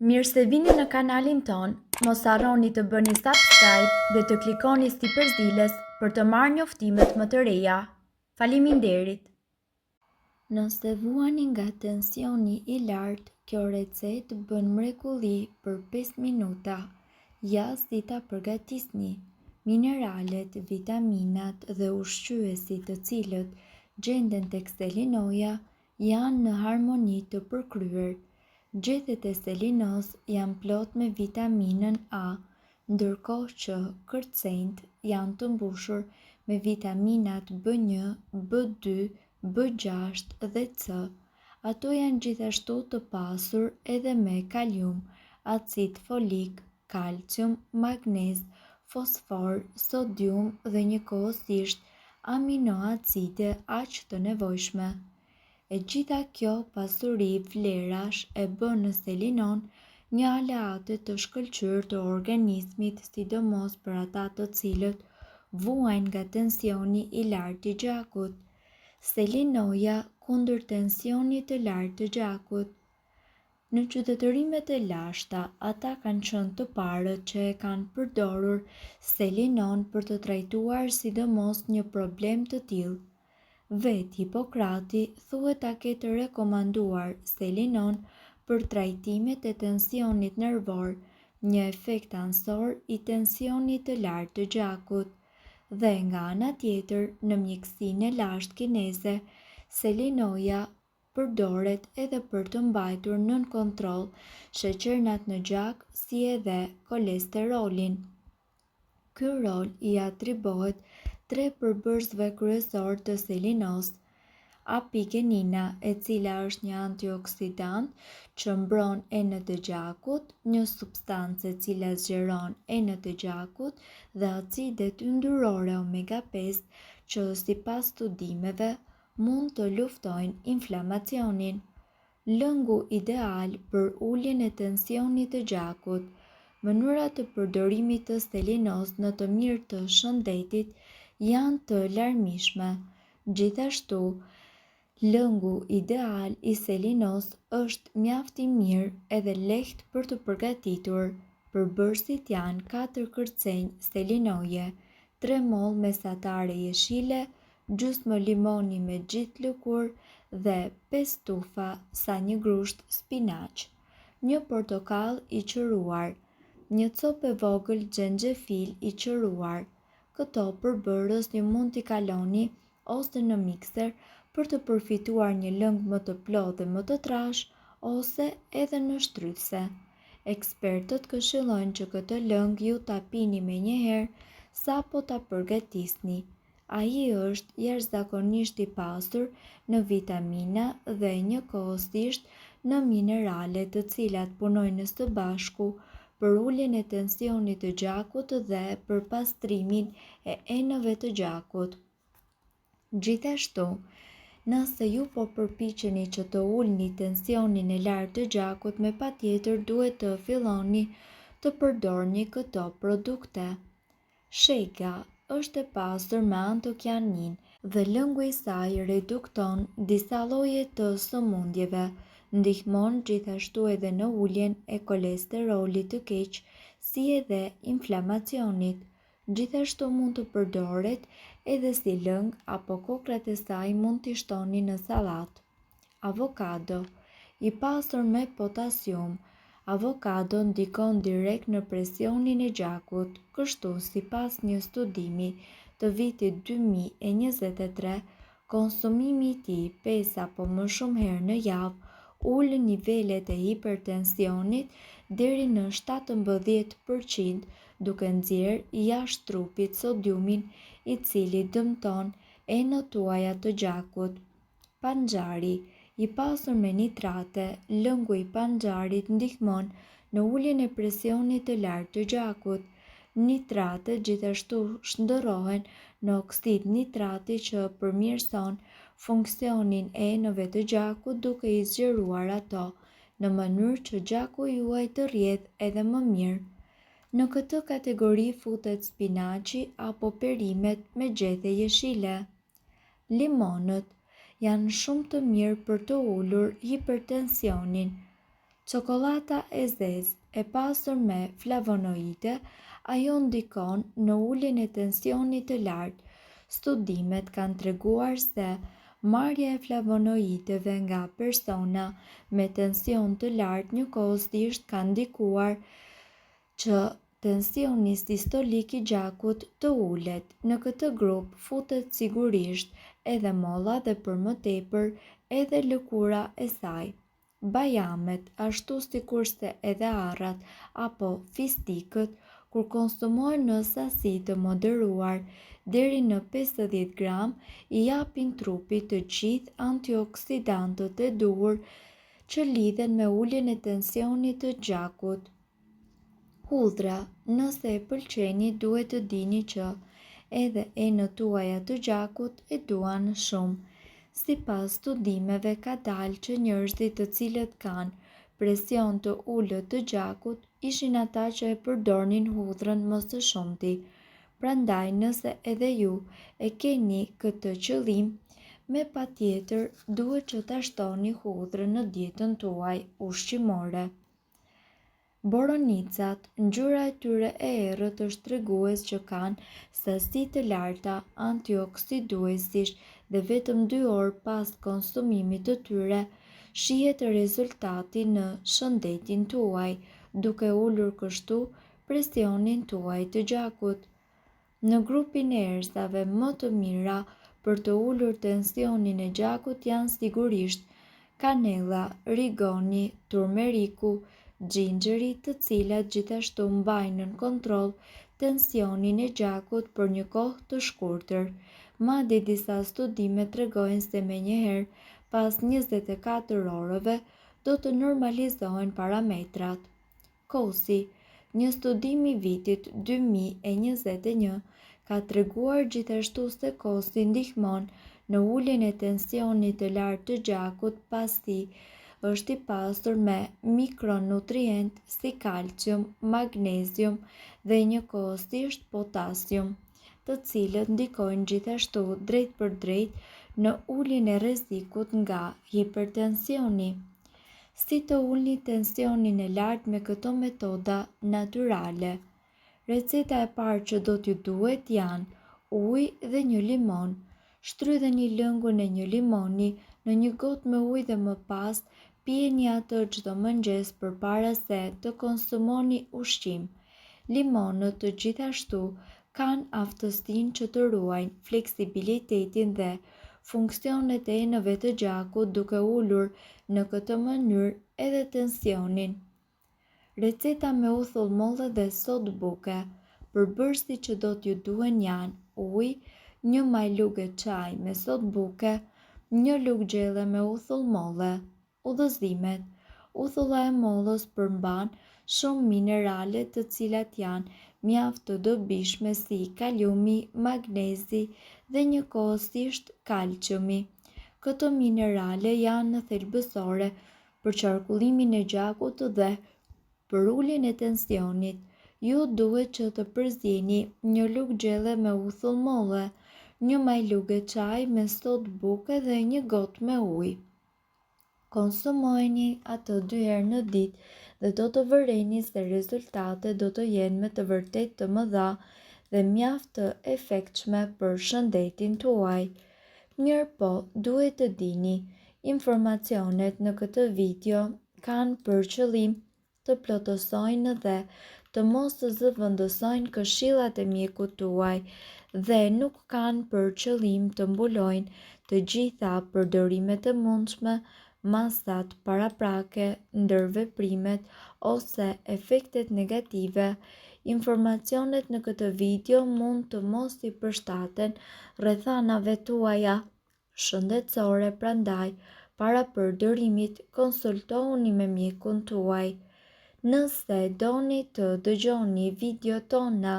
Mirë se vini në kanalin ton, mos harroni të bëni subscribe dhe të klikoni si përzieles për të marrë njoftimet më të reja. Faleminderit! Nëse vuani nga tensioni i lartë, kjo recetë bën mrekulli për 5 minuta. Ja si ta përgatisni. Mineralet, vitaminat dhe ushqyesit të cilët gjenden tek selinoja janë në harmoni të përkryer. Gjethet e selinos janë plot me vitaminën A, ndërkohë që kërcenjt janë të mbushur me vitaminat B1, B2, B6 dhe C. Ato janë gjithashtu të pasur edhe me kalium, acid folik, kalcium, magnez, fosfor, sodium dhe njëkohësisht aminoacide aq të nevojshme. E gjitha kjo pasuri vlerash e bën në selinon një aleate të shkëlqyer të organizmit, sidomos për ata të cilët vuajnë nga tensioni i lartë i gjakut. Selinoja kundër tensionit të lartë të gjakut. Në qytetërimet e lashta, ata kanë qenë të parët që e kanë përdorur selinon për të trajtuar sidomos një problem të tillë. Vetë Hipokrati thuhet ta ketë rekomanduar selinon për trajtimet e tensionit nervor, një efekt anësor i tensionit të lartë të gjakut. Dhe nga ana tjetër, në mjekësinë e lashtë kineze, selinoja përdoret edhe për të mbajtur nën kontroll sheqernat në gjak si edhe kolesterolin. Ky rol i atribohet 3 përbërësve kryesor të selinos: apigenina, e cila është një antioksidant që mbron enët e gjakut, një substancë e cila zgjeron enët e gjakut, dhe acidet yndyrore omega 5 që sipas studimeve mund të luftojnë inflamacionin. Lëngu ideal për uljen e tensionit të gjakut. Mënyrat të përdorimit të selinos në të mirë të shëndetit janë të larmishme. Gjithashtu, lëngu ideal i selinos është mjaft i mirë edhe lehtë për të përgatitur. Përbërësit janë 4 kërcenjë selinoje, 3 mollë mesatare jeshile, gjysmë limoni me gjithë lëkurë dhe 5 tufa sa një grusht spinaq, një portokall i qëruar, një copë e vogël xhenxhefil i qëruar. Këto përbërës një mund t'i kaloni ose në mikser për të përfituar një lëng më të plotë dhe më të trash, ose edhe në shtryse. Ekspertët këshillojnë që këtë lëng ju ta pini menjëherë sapo ta përgatisni. Ai është jashtëzakonisht i pasur në vitamina dhe njëkohësisht në minerale, të cilat punojnë së bashku për uljen e tensionit të gjakut dhe për pastrimin e enëve të gjakut. Gjithashtu, nëse ju po përpiqeni që të ulni tensionin e lartë të gjakut, me patjetër duhet të filloni të përdorni këto produkte. Shega është e pasur me antokianin dhe lëngu i saj redukton disa lloje të sëmundjeve. Ndihmon gjithashtu edhe në uljen e kolesterolit të keq, si edhe inflamacionit. Gjithashtu mund të përdoret edhe si lëng, apo kokrat e saj mund t'i shtoni në sallatë. Avokado, i pasur me potasium. Avokado ndikon direkt në presionin e gjakut. Kështu, sipas një studimi të vitit 2023, konsumimi i tij 5 apo më shumë herë në javë ul nivelet e hipertensionit deri në 17%, duke nxjerrë jashtë trupit sodiumin, i cili dëmton enët tuaja të gjakut. Panxari, i pasur me nitrate, lëngu i panxarit ndihmon në uljen e presionit të lartë të gjakut. Nitratet gjithashtu shndërrohen në oksid nitrati që përmirëson funksionin e enëve të gjakut duke i zgjeruar ato, në mënyrë që gjaku juaj të rrjedhë edhe më mirë. Në këtë kategori futet spinaqi apo perimet me gjethe jeshile. Limonët janë shumë të mirë për të ulur hipertensionin. Çokolata e zezë e pasur me flavonoide, ajo ndikon në uljen e tensionit të lartë. Studimet kanë treguar se marrja e flavonoideve nga persona me tension të lartë njëkohësisht ka ndikuar që tensioni sistolik i gjakut të ulet. Në këtë grup futet sigurisht edhe molla dhe për më tepër edhe lëkura e saj. Bajamet, ashtu sikurse edhe arrat apo fistikët, kur konsumohen në sasi të moderuar deri në 50 gram, i japin trupit të gjithë antioksidantët e duhur që lidhen me uljen e tensionit të gjakut. Hudhra, nëse e pëlqeni, duhet të dini që edhe enët tuaja të gjakut e duan shumë. Sipas studimeve ka dalë që njerëzit të cilët kanë presion të ulët të gjakut ishin ata që e përdornin hudhrën më së shumti. Prandaj nëse edhe ju e keni këtë qëllim, me patjetër duhet që ta shtoni hudhrën në dietën tuaj ushqimore. Boronicat, ngjyra e tyre e errët është tregues që kanë sasi të larta antioksiduesish dhe vetëm 2 orë pas konsumimit të tyre shihet rezultati në shëndetin tuaj, duke ulur kështu presionin tuaj të gjakut. Në grupin e erëzave më të mira për të ulur tensionin e gjakut janë sigurisht kanella, rigoni, turmeriku, xhinxheri, të cilat gjithashtu mbajnë në kontroll tensionin e gjakut për një kohë të shkurtër. Madje disa studime tregojnë se menjëherë pas 24 orëve do të normalizohen parametrat. Kosi, një studim i vitit 2021 ka treguar gjithashtu se kosi ndihmon në uljen e tensionit të lartë të gjakut pasi është i pasur me mikronutrient si kalcium, magnezium dhe njëkohësisht potasium, të cilët ndikojnë gjithashtu drejt për drejt në uljen e rrezikut nga hipertensioni. Si të ulni tensionin e lartë me këto metoda natyrale? Receta e parë që do t'ju duhet janë ujë dhe një limon. Shtrydheni lëngun e një limoni në një gotë me ujë dhe më pas pijeni atë çdo mëngjes përpara se të konsumoni ushqim. Limonët të gjithashtu kanë aftësinë që të ruajnë fleksibilitetin dhe funksionet e enëve të gjakut duke ulur në këtë mënyrë edhe tensionin. Receta me uthull molle dhe sodë buke. Përbërësit që do t'ju duhen janë ujë, një maj lugë çaj me sodë buke, një lugë gjelle me uthull molle. Udhëzimet. Uthulla e mollës përmban shumë minerale të cilat janë mjaft të dobishme si kaliumi, magnezi dhe njëkohësisht kalciumi. Këto minerale janë thelbësore për qarkullimin e gjakut dhe për uljen e tensionit. Ju duhet që të përzjeni një lugë gjelle me uthull molle, një maj lugë çaj me sodë buke dhe një gotë me ujë. Konsumojeni atë 2 herë në ditë dhe do të vëreni se rezultatet do të jenë me të vërtetë të mëdha dhe mjaft të efektshme për shëndetin tuaj. Mirëpo, duhet të dini, informacionet në këtë video kanë për qëllim të plotësojnë dhe të mos të zëvendësojnë këshillat e mjekut tuaj dhe nuk kanë për qëllim të mbulojnë të gjitha përdorimet e mundshme, masat paraprake, ndërveprimet ose efektet negative. Informacionet në këtë video mund të mos i përshtaten rrethanave tuaja shëndetësore, prandaj para përdorimit konsultohuni me mjekun tuaj. Nëse doni të dëgjoni video tona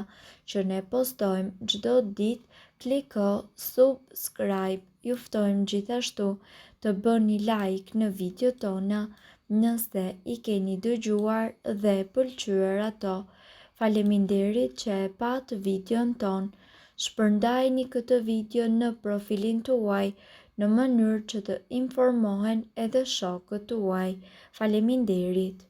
që ne postojmë çdo ditë, kliko subscribe. Ju ftojmë gjithashtu të bëni like në video tona nëse i keni dëgjuar dhe pëlqyer ato. Faleminderit që e pat videon ton. Shpërndajeni këtë video në profilin tuaj në mënyrë që të informohen edhe shokët tuaj. Faleminderit.